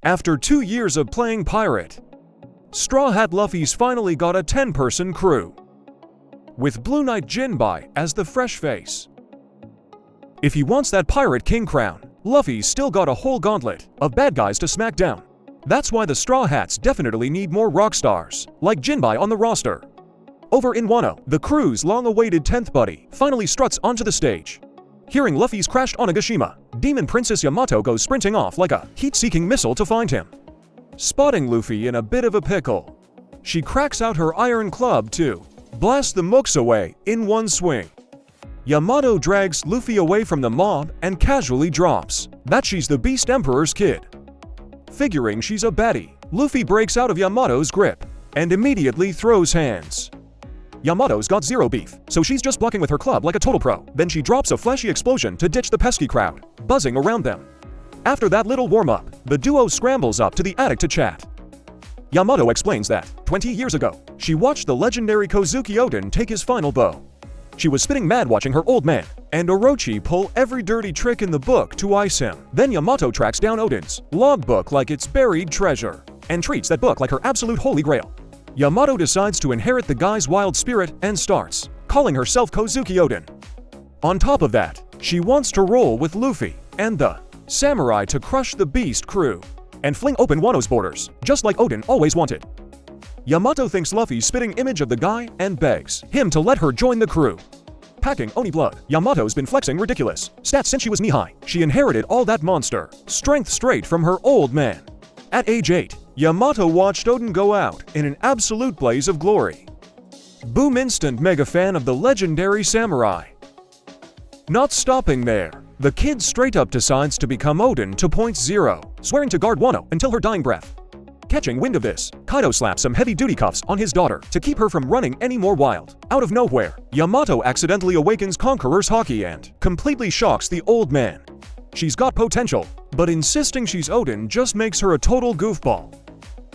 After 2 years of playing pirate, Straw Hat Luffy's finally got a 10-person crew, with Blue Knight Jinbai as the fresh face. If he wants that Pirate King crown, Luffy's still got a whole gauntlet of bad guys to smack down. That's why the Straw Hats definitely need more rock stars, like Jinbai on the roster. Over in Wano, the crew's long-awaited 10th buddy finally struts onto the stage. Hearing Luffy's crashed Onigashima, Demon Princess Yamato goes sprinting off like a heat-seeking missile to find him. Spotting Luffy in a bit of a pickle, she cracks out her iron club to blast the mooks away in one swing. Yamato drags Luffy away from the mob and casually drops that she's the Beast Emperor's kid. Figuring she's a baddie, Luffy breaks out of Yamato's grip and immediately throws hands. Yamato's got zero beef, so she's just blocking with her club like a total pro. Then she drops a flashy explosion to ditch the pesky crowd, buzzing around them. After that little warm-up, the duo scrambles up to the attic to chat. Yamato explains that, 20 years ago, she watched the legendary Kozuki Oden take his final bow. She was spitting mad watching her old man and Orochi pull every dirty trick in the book to ice him. Then Yamato tracks down Oden's logbook like it's buried treasure, and treats that book like her absolute holy grail. Yamato decides to inherit the guy's wild spirit and starts calling herself Kozuki Oden. On top of that, she wants to roll with Luffy and the samurai to crush the Beast crew and fling open Wano's borders, just like Oden always wanted. Yamato thinks Luffy's spitting image of the guy and begs him to let her join the crew. Packing Oni blood, Yamato's been flexing ridiculous stats since she was knee-high. She inherited all that monster strength straight from her old man. At age 8, Yamato watched Oden go out in an absolute blaze of glory. Boom instant mega fan of the legendary samurai. Not stopping there, the kid straight up decides to become Oden 2.0, swearing to guard Wano until her dying breath. Catching wind of this, Kaido slaps some heavy-duty cuffs on his daughter to keep her from running any more wild. Out of nowhere, Yamato accidentally awakens Conqueror's Haki and completely shocks the old man. She's got potential, but insisting she's Oden just makes her a total goofball.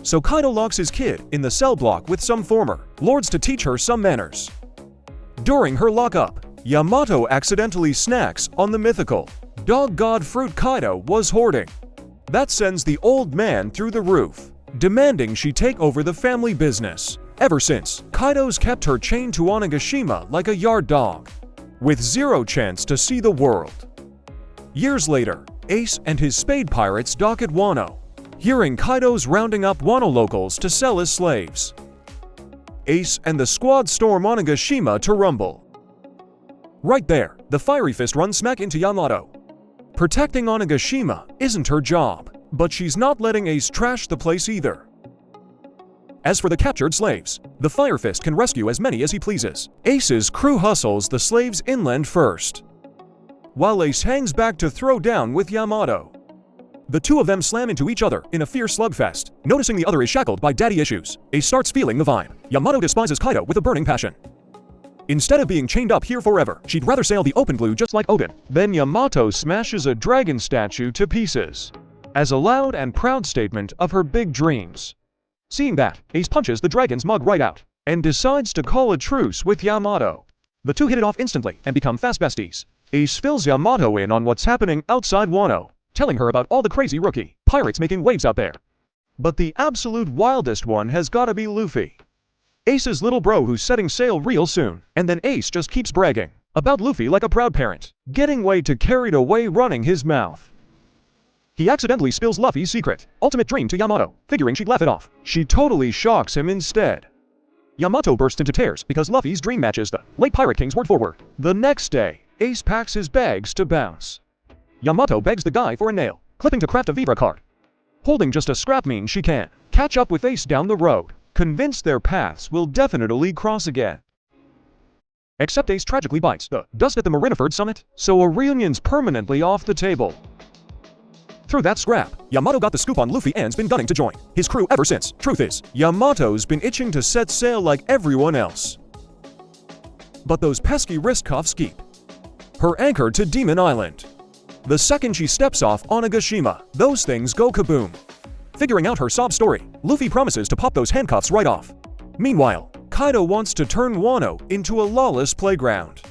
So Kaido locks his kid in the cell block with some former lords to teach her some manners. During her lockup, Yamato accidentally snacks on the mythical dog god fruit Kaido was hoarding. That sends the old man through the roof, demanding she take over the family business. Ever since, Kaido's kept her chained to Onigashima like a yard dog, with zero chance to see the world. Years later, Ace and his spade pirates dock at Wano, hearing Kaido's rounding up Wano locals to sell as slaves. Ace and the squad storm Onigashima to rumble. Right there, the fiery fist runs smack into Yamato. Protecting Onigashima isn't her job, but she's not letting Ace trash the place either. As for the captured slaves, the Fire Fist can rescue as many as he pleases. Ace's crew hustles the slaves inland first, while Ace hangs back to throw down with Yamato. The two of them slam into each other in a fierce slugfest. Noticing the other is shackled by daddy issues, Ace starts feeling the vibe. Yamato despises Kaido with a burning passion. Instead of being chained up here forever, she'd rather sail the open blue just like Oden. Then Yamato smashes a dragon statue to pieces, as a loud and proud statement of her big dreams. Seeing that, Ace punches the dragon's mug right out, and decides to call a truce with Yamato. The two hit it off instantly and become fast besties. Ace fills Yamato in on what's happening outside Wano, telling her about all the crazy rookie pirates making waves out there. But the absolute wildest one has gotta be Luffy, Ace's little bro who's setting sail real soon. And then Ace just keeps bragging about Luffy like a proud parent, getting way too carried away running his mouth. He accidentally spills Luffy's secret ultimate dream to Yamato, figuring she'd laugh it off. She totally shocks him instead. Yamato bursts into tears because Luffy's dream matches the late Pirate King's word for word. The next day, Ace packs his bags to bounce. Yamato begs the guy for a nail, clipping to craft a Vibra card. Holding just a scrap means she can catch up with Ace down the road, convinced their paths will definitely cross again. Except Ace tragically bites the dust at the Marineford summit, so a reunion's permanently off the table. Through that scrap, Yamato got the scoop on Luffy and's been gunning to join his crew ever since. Truth is, Yamato's been itching to set sail like everyone else. But those pesky wrist cuffs keep her anchored to Demon Island. The second she steps off Onigashima, those things go kaboom. Figuring out her sob story, Luffy promises to pop those handcuffs right off. Meanwhile, Kaido wants to turn Wano into a lawless playground,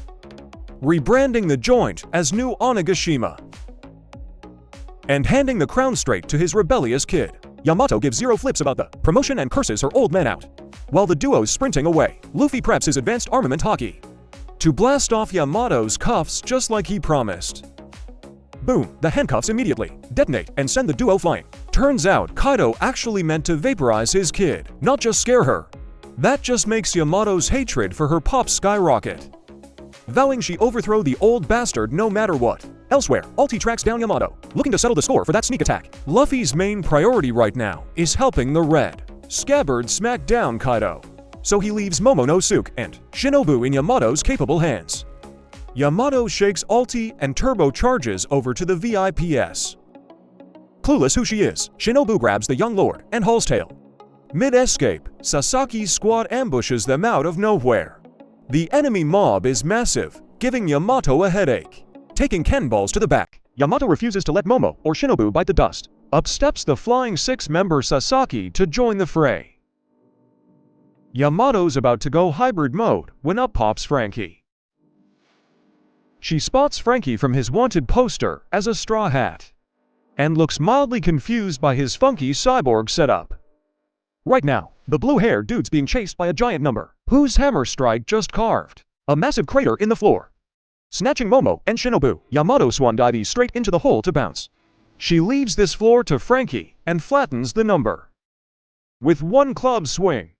rebranding the joint as New Onigashima. and handing the crown straight to his rebellious kid. Yamato gives zero flips about the promotion and curses her old man out. While the duo's sprinting away, Luffy preps his advanced armament haki to blast off Yamato's cuffs just like he promised. Boom, the handcuffs immediately detonate and send the duo flying. Turns out Kaido actually meant to vaporize his kid, not just scare her. That just makes Yamato's hatred for her pop skyrocket, vowing she overthrow the old bastard no matter what. Elsewhere, Alti tracks down Yamato, looking to settle the score for that sneak attack. Luffy's main priority right now is helping the Red Scabbard smack down Kaido, so he leaves Momonosuke and Shinobu in Yamato's capable hands. Yamato shakes Alti and turbocharges over to the VIPS. Clueless who she is, Shinobu grabs the young lord and hauls tail. Mid-escape, Sasaki's squad ambushes them out of nowhere. The enemy mob is massive, giving Yamato a headache. Taking cannonballs to the back, Yamato refuses to let Momo or Shinobu bite the dust. Up steps the flying six-member Sasaki to join the fray. Yamato's about to go hybrid mode when up pops Frankie. She spots Frankie from his wanted poster as a Straw Hat, and looks mildly confused by his funky cyborg setup. Right now, the blue-haired dude's being chased by a giant number, whose hammer strike just carved a massive crater in the floor. Snatching Momo and Shinobu, Yamato swan dives straight into the hole to bounce. She leaves this floor to Frankie and flattens the number with one club swing.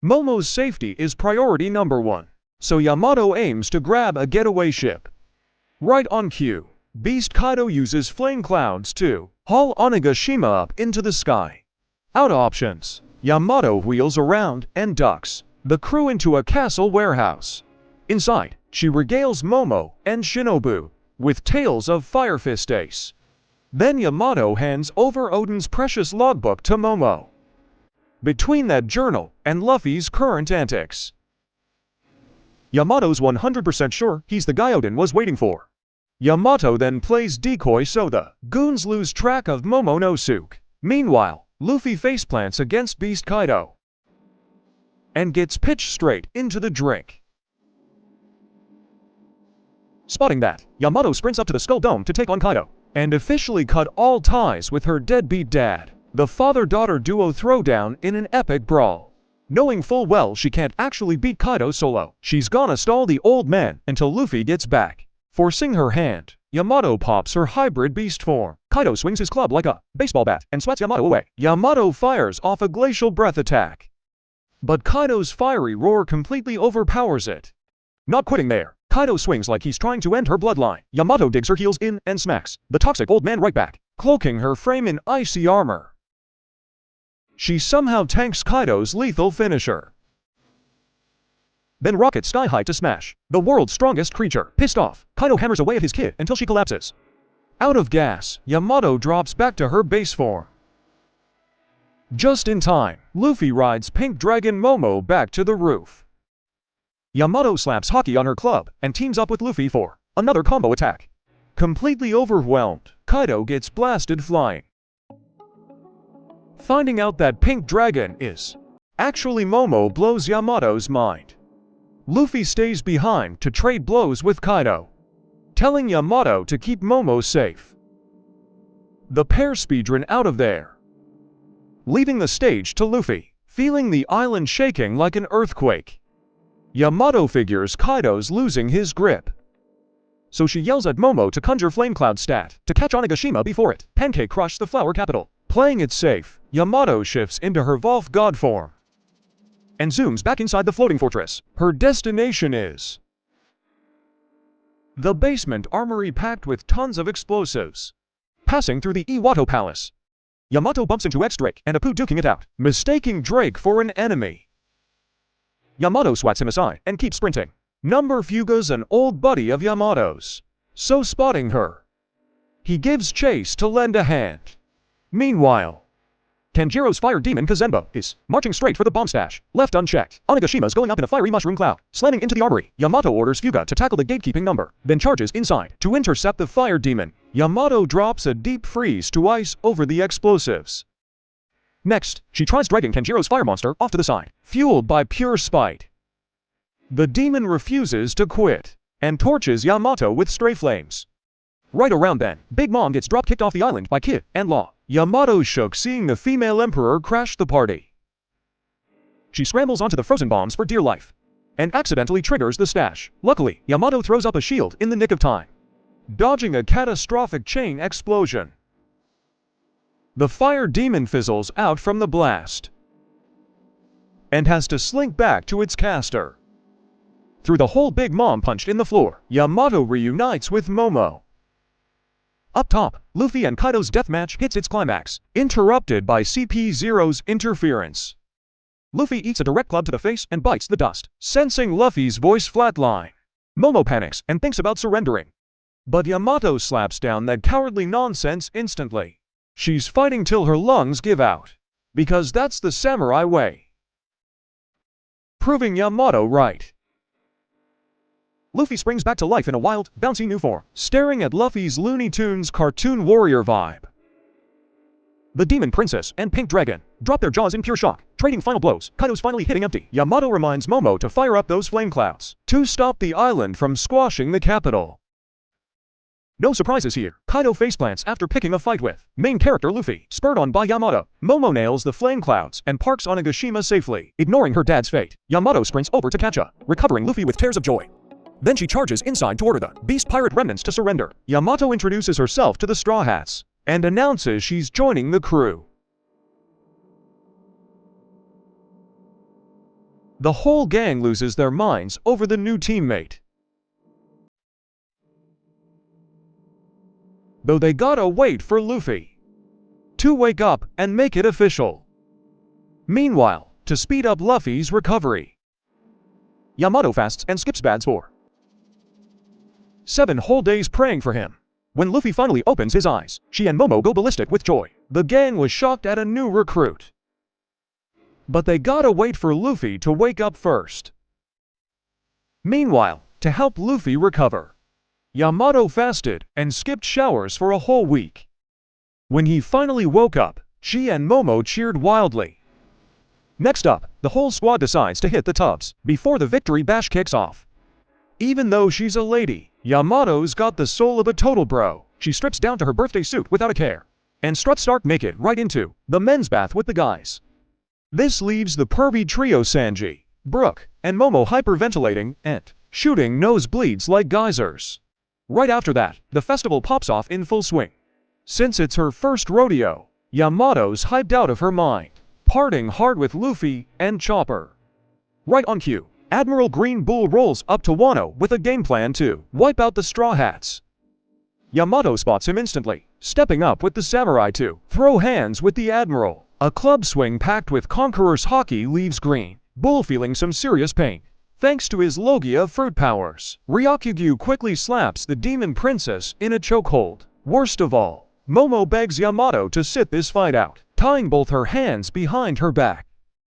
Momo's safety is priority number one, so Yamato aims to grab a getaway ship. Right on cue, Beast Kaido uses flame clouds to haul Onigashima up into the sky. Out of options, Yamato wheels around and ducks the crew into a castle warehouse. Inside, she regales Momo and Shinobu with tales of Fire Fist Ace. Then Yamato hands over Odin's precious logbook to Momo. Between that journal and Luffy's current antics, Yamato's 100% sure he's the guy Odin was waiting for. Yamato then plays decoy so the goons lose track of Momonosuke. Meanwhile, Luffy faceplants against Beast Kaido and gets pitched straight into the drink. Spotting that, Yamato sprints up to the Skull Dome to take on Kaido, and officially cut all ties with her deadbeat dad. The father-daughter duo throwdown in an epic brawl. Knowing full well she can't actually beat Kaido solo, she's gonna stall the old man until Luffy gets back. Forcing her hand, Yamato pops her hybrid beast form. Kaido swings his club like a baseball bat and swats Yamato away. Yamato fires off a glacial breath attack, but Kaido's fiery roar completely overpowers it. Not quitting there, Kaido swings like he's trying to end her bloodline. Yamato digs her heels in and smacks the toxic old man right back, cloaking her frame in icy armor. She somehow tanks Kaido's lethal finisher, then rockets sky high to smash the world's strongest creature. Pissed off, Kaido hammers away at his kid until she collapses. Out of gas, Yamato drops back to her base form. Just in time, Luffy rides Pink Dragon Momo back to the roof. Yamato slaps Haki on her club and teams up with Luffy for another combo attack. Completely overwhelmed, Kaido gets blasted flying. Finding out that Pink Dragon is actually Momo blows Yamato's mind. Luffy stays behind to trade blows with Kaido, telling Yamato to keep Momo safe. The pair speedrun out of there, leaving the stage to Luffy, feeling the island shaking like an earthquake. Yamato figures Kaido's losing his grip, so she yells at Momo to conjure Flame Cloud stat to catch Onigashima before it pancake crush the flower capital. Playing it safe, Yamato shifts into her Volf God form and zooms back inside the floating fortress. Her destination is the basement armory packed with tons of explosives. Passing through the Iwato Palace, Yamato bumps into X-Drake and Apu duking it out, mistaking Drake for an enemy. Yamato swats him aside and keeps sprinting. Number Fuga's an old buddy of Yamato's, so spotting her, he gives chase to lend a hand. Meanwhile, Tanjiro's fire demon Kazemba is marching straight for the bomb stash, left unchecked. Onigashima's going up in a fiery mushroom cloud, slamming into the armory. Yamato orders Fuga to tackle the gatekeeping number, then charges inside to intercept the fire demon. Yamato drops a deep freeze to ice over the explosives. Next, she tries dragging Tanjiro's fire monster off to the side, fueled by pure spite. The demon refuses to quit and torches Yamato with stray flames. Right around then, Big Mom gets drop-kicked off the island by Kid and Law. Yamato shook seeing the female emperor crash the party. She scrambles onto the frozen bombs for dear life and accidentally triggers the stash. Luckily, Yamato throws up a shield in the nick of time, dodging a catastrophic chain explosion. The fire demon fizzles out from the blast and has to slink back to its caster. Through the hole Big Mom punched in the floor, Yamato reunites with Momo. Up top, Luffy and Kaido's deathmatch hits its climax, interrupted by CP0's interference. Luffy eats a direct club to the face and bites the dust, sensing Luffy's voice flatline. Momo panics and thinks about surrendering, but Yamato slaps down that cowardly nonsense instantly. She's fighting till her lungs give out, because that's the samurai way. Proving Yamato right. Luffy springs back to life in a wild, bouncy new form, staring at Luffy's Looney Tunes cartoon warrior vibe. The Demon Princess and Pink Dragon drop their jaws in pure shock, trading final blows. Kaido's finally hitting empty. Yamato reminds Momo to fire up those flame clouds to stop the island from squashing the capital. No surprises here. Kaido faceplants after picking a fight with main character Luffy. Spurred on by Yamato, Momo nails the flame clouds and parks Onigashima safely, ignoring her dad's fate. Yamato sprints over to catch up, recovering Luffy with tears of joy. Then she charges inside to order the Beast Pirate remnants to surrender. Yamato introduces herself to the Straw Hats and announces she's joining the crew. The whole gang loses their minds over the new teammate, though they gotta wait for Luffy to wake up and make it official. Meanwhile, to speed up Luffy's recovery, Yamato fasts and skips baths for 7 whole days praying for him. When Luffy finally opens his eyes, she and Momo go ballistic with joy. The gang was shocked at a new recruit, but they gotta wait for Luffy to wake up first. Meanwhile, to help Luffy recover, Yamato fasted and skipped showers for a whole week. When he finally woke up, she and Momo cheered wildly. Next up, the whole squad decides to hit the tubs before the victory bash kicks off. Even though she's a lady, Yamato's got the soul of a total bro. She strips down to her birthday suit without a care and struts stark naked right into the men's bath with the guys. This leaves the pervy trio Sanji, Brook, and Momo hyperventilating and shooting nosebleeds like geysers. Right after that, the festival pops off in full swing. Since it's her first rodeo, Yamato's hyped out of her mind, partying hard with Luffy and Chopper. Right on cue, Admiral Green Bull rolls up to Wano with a game plan to wipe out the Straw Hats. Yamato spots him instantly, stepping up with the samurai to throw hands with the Admiral. A club swing packed with Conqueror's Hockey leaves Green Bull feeling some serious pain, thanks to his Logia fruit powers. Ryokugyu quickly slaps the Demon Princess in a chokehold. Worst of all, Momo begs Yamato to sit this fight out, tying both her hands behind her back.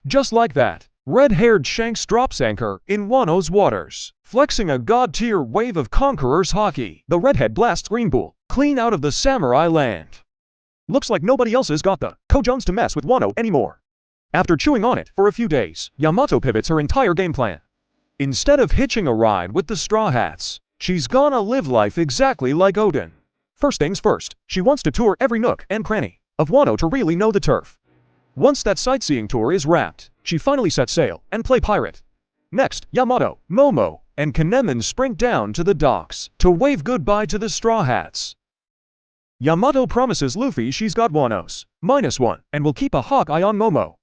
Just like that, red-haired Shanks drops anchor in Wano's waters, flexing a god-tier wave of Conqueror's Hockey. The redhead blasts Green Bull clean out of the samurai land. Looks like nobody else has got the Kojones to mess with Wano anymore. After chewing on it for a few days, Yamato pivots her entire game plan. Instead of hitching a ride with the Straw Hats, she's gonna live life exactly like Odin. First things first, she wants to tour every nook and cranny of Wano to really know the turf. Once that sightseeing tour is wrapped, she finally sets sail and play pirate. Next, Yamato, Momo, and Kanemon sprint down to the docks to wave goodbye to the Straw Hats. Yamato promises Luffy she's got Wano's -1 and will keep a hawk eye on Momo.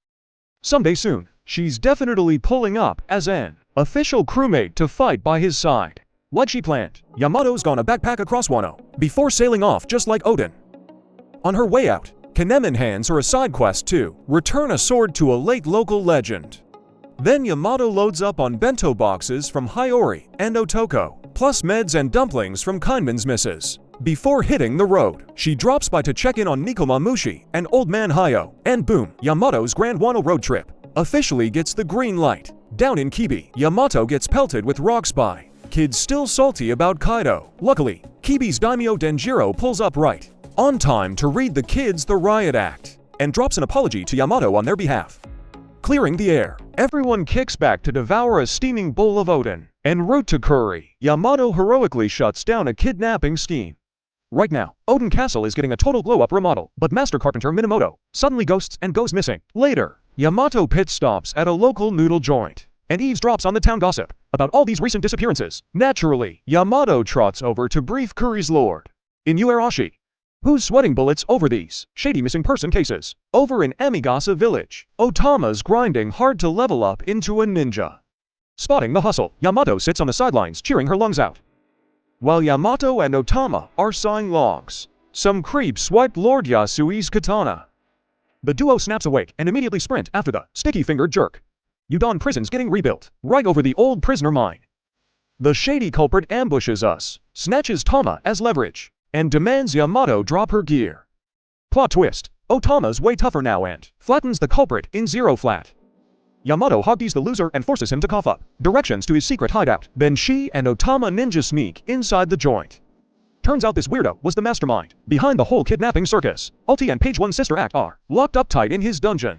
Someday soon, she's definitely pulling up as an official crewmate to fight by his side. Like she planned, Yamato's gonna backpack across Wano before sailing off just like Odin. On her way out, Kanemon hands her a side quest to return a sword to a late local legend. Then Yamato loads up on bento boxes from Hiyori and Otoko, plus meds and dumplings from Kindman's missus. Before hitting the road, she drops by to check in on Nikomamushi and Old Man Hayo, and boom, Yamato's Grand Wano road trip officially gets the green light. Down in Kibi, Yamato gets pelted with rocks by kids still salty about Kaido. Luckily, Kibi's daimyo Denjiro pulls up right on time to read the kids the riot act and drops an apology to Yamato on their behalf. Clearing the air, everyone kicks back to devour a steaming bowl of Odin en route to Curry. Yamato heroically shuts down a kidnapping scheme Right now, Odin Castle is getting a total glow-up remodel, but Master Carpenter Minamoto suddenly ghosts and goes missing. Later, Yamato pit stops at a local noodle joint and eavesdrops on the town gossip about all these recent disappearances. Naturally, Yamato trots over to brief Kuri's lord, Inuarashi, who's sweating bullets over these shady missing person cases. Over in Amigasa village, Otama's grinding hard to level up into a ninja. Spotting the hustle, Yamato sits on the sidelines cheering her lungs out. While Yamato and Otama are sawing logs, some creep swipe Lord Yasui's katana. The duo snaps awake and immediately sprint after the sticky-fingered jerk. Udon prison's getting rebuilt, right over the old prisoner mine. The shady culprit ambushes us, snatches Tama as leverage, and demands Yamato drop her gear. Plot twist, Otama's way tougher now and flattens the culprit in zero flat. Yamato hogties the loser and forces him to cough up directions to his secret hideout. Then she and Otama ninja sneak inside the joint. Turns out this weirdo was the mastermind behind the whole kidnapping circus. Ulti and Page One's sister act are locked up tight in his dungeon.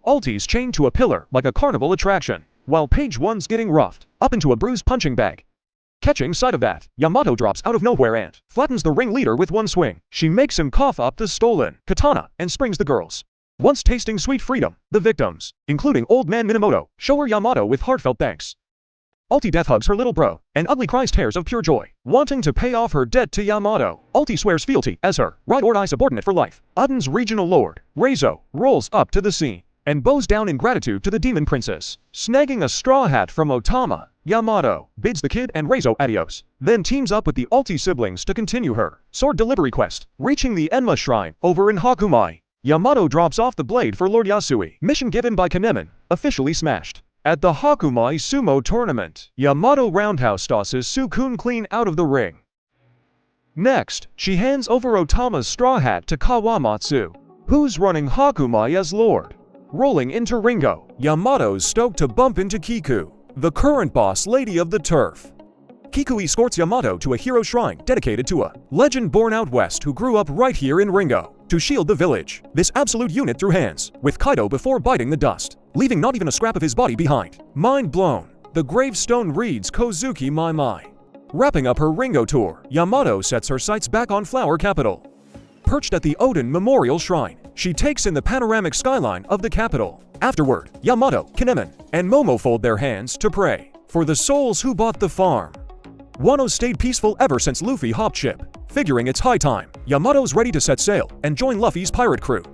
Ulti's chained to a pillar like a carnival attraction, while Page One's getting roughed up into a bruised punching bag. Catching sight of that, Yamato drops out of nowhere and flattens the ringleader with one swing. She makes him cough up the stolen katana and springs the girls. Once tasting sweet freedom, the victims, including Old Man Minamoto, show her Yamato with heartfelt thanks. Ulti death hugs her little bro, and Ugly cries tears of pure joy, wanting to pay off her debt to Yamato. Ulti swears fealty as her ride-or-die subordinate for life. Udon's regional lord, Reizo, rolls up to the scene and bows down in gratitude to the demon princess. Snagging a straw hat from Otama, Yamato bids the kid and Reizo adios, then teams up with the Ulti siblings to continue her sword delivery quest. Reaching the Enma shrine over in Hakumai, Yamato drops off the blade for Lord Yasui. Mission given by Kanemen, officially smashed. At the Hakumai sumo tournament, Yamato roundhouse tosses Sukun clean out of the ring. Next, she hands over Otama's straw hat to Kawamatsu, who's running Hakumai as Lord. Rolling into Ringo, Yamato's stoked to bump into Kiku, the current boss lady of the turf. Kiku escorts Yamato to a hero shrine dedicated to a legend born out west who grew up right here in Ringo, to shield the village. This absolute unit threw hands with Kaido before biting the dust, leaving not even a scrap of his body behind. Mind blown, the gravestone reads Kozuki Mai Mai. Wrapping up her Ringo tour, Yamato sets her sights back on Flower Capital. Perched at the Odin Memorial Shrine, she takes in the panoramic skyline of the capital. Afterward, Yamato, Kanemen, and Momo fold their hands to pray for the souls who bought the farm. Wano stayed peaceful ever since Luffy hopped ship. Figuring it's high time, Yamato's ready to set sail and join Luffy's pirate crew.